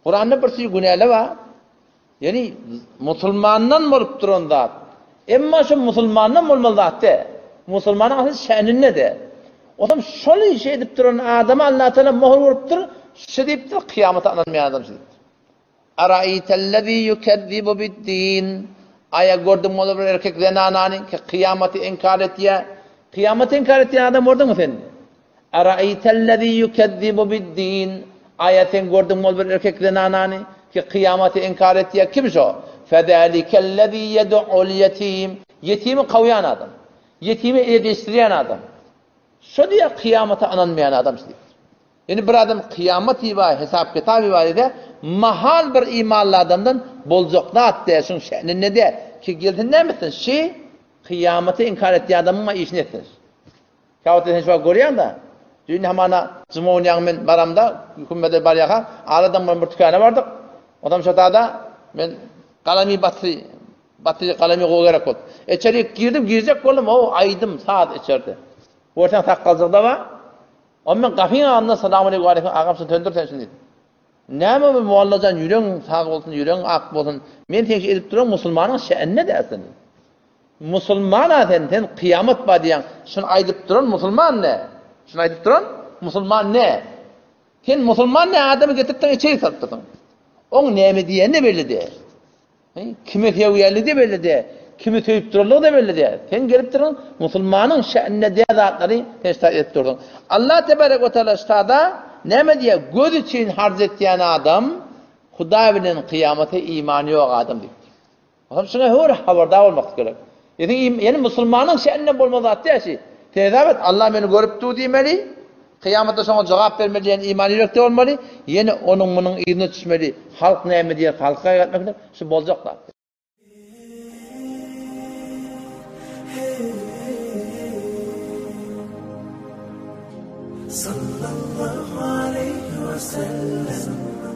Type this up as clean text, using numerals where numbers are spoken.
Kur'an'da bir sürü günahlar var. Yani Müslümandan bolup duran zat. Emma şu Müslümandan bolmaly zatda. Müslümanın asıl şäni näde? Adam şol iş edip duran adama Allah Teala möhür berip dur, şu deyipdir kıyamata ananmayan adam şu deyipdir. Araitellezî yukezzibu bid-din. Aya gördün mü bir erkek zenanani ki kıyameti inkar ettiye. Kıyameti inkar ettiğin adam gördün mü sen? Araitellezî yukezzibu bid-din. Ayetin gördün mü bir erkek zenanani ki kıyameti inkar ettiye kim o? Fezâlikellezî yed'ul yetim. Yetimi kavyan adam. Yetimi yetiştiren adam. Şu diye kıyamata ananmayan adam işte. Yani bir adam kıyamet var, hesap kitabı var ede mahal bir imanlı adamdan bolcaklat dersin şe'nin ne de ki geldin ne misin? Kıyameti inkar ettiği adamın işini ettir. Kâvete sen şu görüyorsun da dün hamana Cumhuriyet'in men baramda hükümete baryağa aradan bir tükane vardık. Adam şatada men kalemi batırı kalemi koyarak oldu. İçeri girdim girecek oldum o aydım saat içeride. Ortadan takkazlıkta var. Ama ben kapıyı anla selamun aleyküm ağamsın döndürsen şimdi. Näme bu muallacan yüreğin sağ olsun, yüreğin ak olsun. Men tek edip duran Müslümanın şe'nine dersin. Müslüman sen kıyamet var diyen. Şunu aydıp duran Müslüman ne? Şunu aydıp duran Müslüman ne? Sen Müslüman ne adamı getirttin içeri sattırdın. Onun neymi diyen de belli de. Kime feviyerli de belli de. Kimi töyüp dururluğu da belli de. Sen gelip durun Müslümanın şe'nine diye zatları teşhis edip durdun. Allah Tebarek ve Teala ştada neme diye göz için harc ettiyen adam Hudaýyň kıyamete imanı yok adam deyip. Adam şuna hür haberdar olmak gerek. Yani Müslümanın şe'nine bolmaz atdı ya şey. Tezabet Allah beni görüp dur diýmeli. Kıyamette sonra cevap vermeli yani imanı yok de olmalı. Yine onun bunun iyine düşmeli. Halk neme diye halka yaratmak şu bolacaklar. صلى الله عليه وسلم